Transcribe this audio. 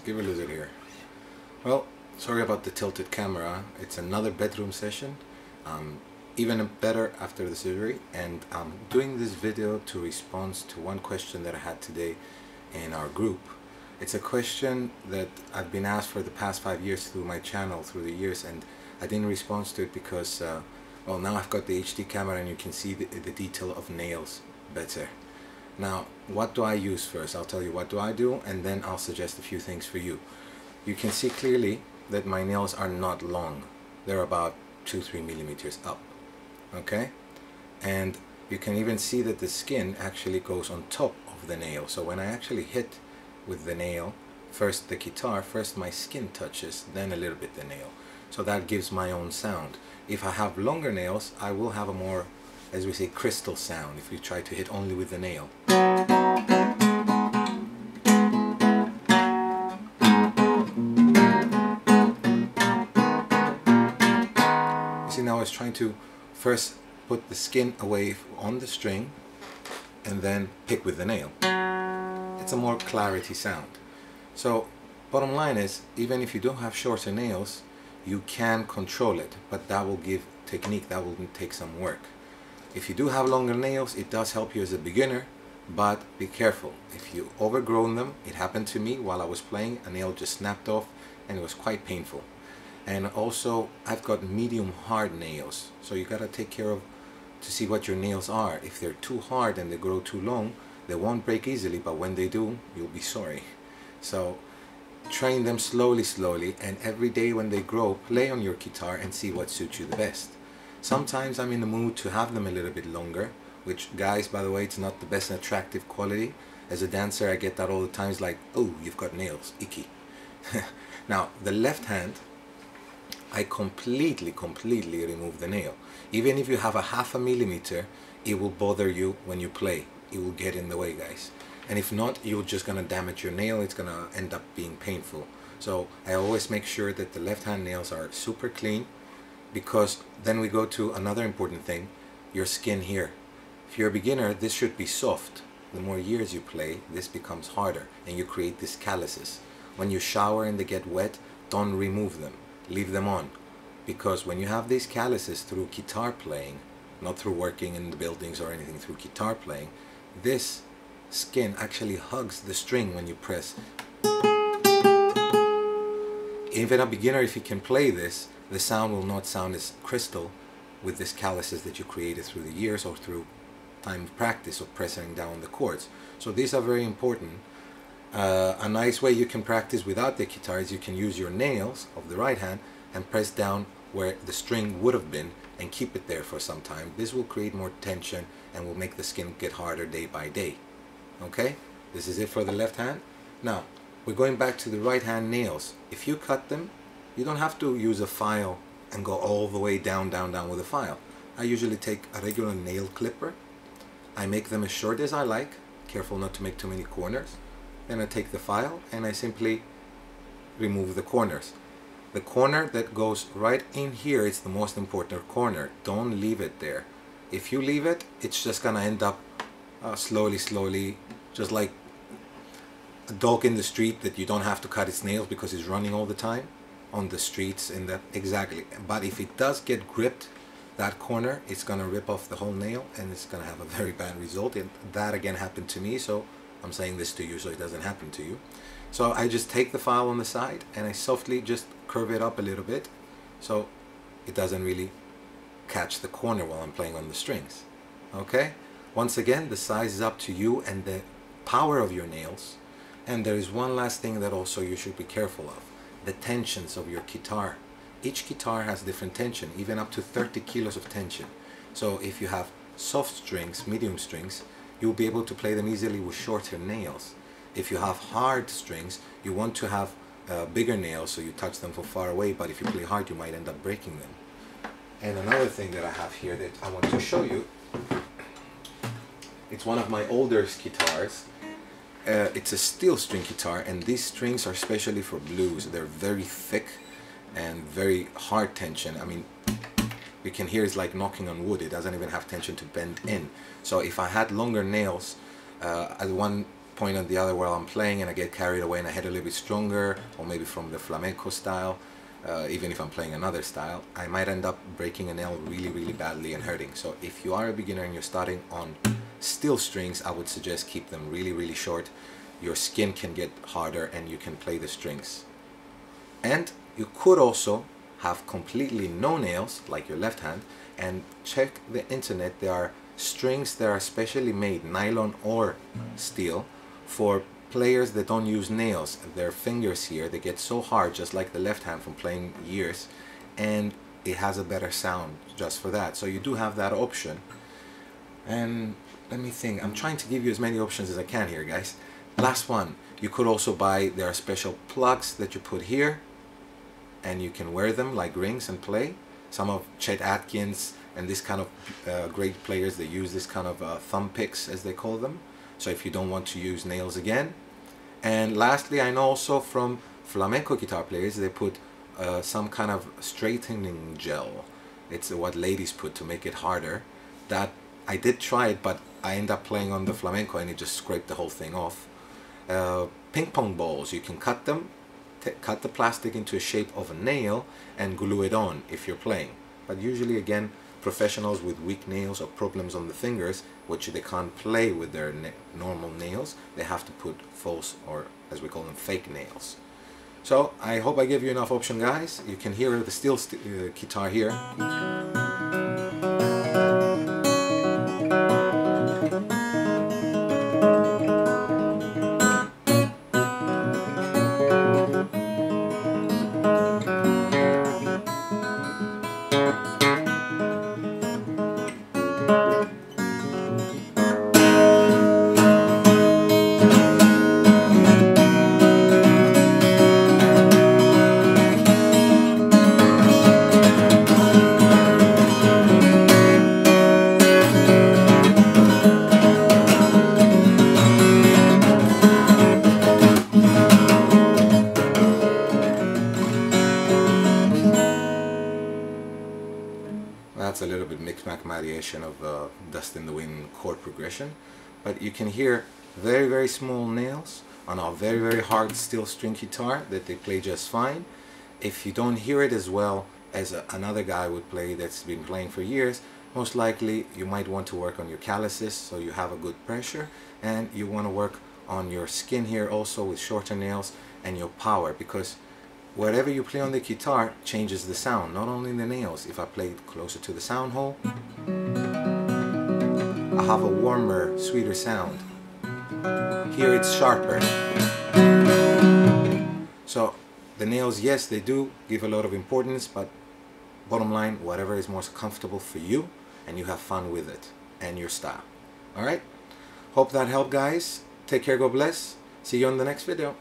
give a lizard here. Well, sorry about the tilted camera. It's another bedroom session, even better after the surgery, and I'm doing this video to respond to one question that I had today in our group. It's a question that I've been asked for the past 5 years through my channel, through the years, and I didn't respond to it because well, now I've got the HD camera and you can see the detail of nails better. Now, what do I use first? I'll tell you what do I do, and then I'll suggest a few things for you. You can see clearly that my nails are not long. They're about 2-3 millimeters up. Okay? And you can even see that the skin actually goes on top of the nail. So when I actually hit with the nail, first the guitar, first my skin touches, then a little bit the nail. So that gives my own sound. If I have longer nails, I will have a more, as we say, crystal sound if you try to hit only with the nail. You see, now I was trying to first put the skin away on the string and then pick with the nail. It's a more clarity sound. So bottom line is, even if you don't have shorter nails, you can control it, but that will give technique, that will take some work. If you do have longer nails, it does help you as a beginner, but be careful. If you overgrown them, it happened to me while I was playing, a nail just snapped off and it was quite painful. And also I've got medium hard nails, so you gotta take care of to see what your nails are. If they're too hard and they grow too long, they won't break easily, but when they do, you'll be sorry. So train them slowly, and every day when they grow, play on your guitar and see what suits you the best. Sometimes I'm in the mood to have them a little bit longer, which, guys, by the way, it's not the best attractive quality. As a dancer, I get that all the time. It's like, oh, you've got nails, icky. Now, the left hand, I completely remove the nail. Even if you have a 0.5 millimeter, it will bother you when you play. It will get in the way, guys. And if not, you're just gonna damage your nail. It's gonna end up being painful. So I always make sure that the left hand nails are super clean, because then we go to another important thing, your skin here. If you're a beginner, this should be soft. The more years you play, this becomes harder and you create these calluses. When you shower and they get wet, don't remove them. Leave them on. Because when you have these calluses through guitar playing, not through working in the buildings or anything, through guitar playing, this skin actually hugs the string when you press. Even a beginner, if you can play this, the sound will not sound as crystal with these calluses that you created through the years or through time of practice of pressing down the chords. So these are very important. A nice way you can practice without the guitar is you can use your nails of the right hand and press down where the string would have been and keep it there for some time. This will create more tension and will make the skin get harder day by day. Okay, this is it for the left hand. Now we're going back to the right hand nails. If you cut them, you don't have to use a file and go all the way down with a file. I usually take a regular nail clipper. I make them as short as I like, careful not to make too many corners. Then I take the file and I simply remove the corners. The corner that goes right in here is the most important corner. Don't leave it there. If you leave it, it's just gonna end up slowly, just like a dog in the street that you don't have to cut its nails because it's running all the time on the streets. In that exactly. But if it does get gripped, that corner, it's gonna rip off the whole nail and it's gonna have a very bad result. And that again happened to me, so I'm saying this to you so it doesn't happen to you. So I just take the file on the side and I softly just curve it up a little bit so it doesn't really catch the corner while I'm playing on the strings. Okay? Once again, the size is up to you and the power of your nails. And there is one last thing that also you should be careful of. The tensions of your guitar. Each guitar has different tension, even up to 30 kilos of tension. So if you have soft strings, medium strings, you'll be able to play them easily with shorter nails. If you have hard strings, you want to have bigger nails so you touch them from far away, but if you play hard, you might end up breaking them. And another thing that I have here that I want to show you, it's one of my older guitars. It's a steel string guitar, and these strings are specially for blues. They're very thick and very hard tension. I mean, you can hear it's like knocking on wood. It doesn't even have tension to bend in. So if I had longer nails, at one point on the other while I'm playing and I get carried away and I hit a little bit stronger, or maybe from the flamenco style, even if I'm playing another style, I might end up breaking a nail really badly and hurting. So if you are a beginner and you're starting on steel strings, I would suggest keep them really short. Your skin can get harder and you can play the strings. And you could also have completely no nails, like your left hand, and check the internet. There are strings that are specially made, nylon or steel, for players that don't use nails. Their fingers here, they get so hard, just like the left hand from playing years, and it has a better sound just for that. So you do have that option. And let me think, I'm trying to give you as many options as I can here, guys. Last one, you could also buy, there are special plugs that you put here and you can wear them like rings and play. Some of Chet Atkins and this kind of great players, they use this kind of thumb picks, as they call them. So if you don't want to use nails again. And lastly, I know also from flamenco guitar players, they put some kind of straightening gel. It's what ladies put to make it harder. That I did try it, but I end up playing on the flamenco and it just scraped the whole thing off. Ping pong balls, you can cut them, cut the plastic into a shape of a nail and glue it on if you're playing. But usually, again, professionals with weak nails or problems on the fingers, which they can't play with their normal nails, they have to put false, or as we call them, fake nails. So I hope I gave you enough option, guys. You can hear the steel guitar here. That's a little bit mix-mac variation of Dust in the Wind chord progression, but you can hear very small nails on a very hard steel string guitar that they play just fine. If you don't hear it as well as another guy would play that's been playing for years, most likely you might want to work on your calluses so you have a good pressure, and you want to work on your skin here also with shorter nails, and your power, because whatever you play on the guitar changes the sound, not only the nails. If I play it closer to the sound hole, I have a warmer, sweeter sound. Here it's sharper. So the nails, yes, they do give a lot of importance, but bottom line, whatever is most comfortable for you and you have fun with it and your style. Alright? Hope that helped, guys. Take care, God bless. See you on the next video.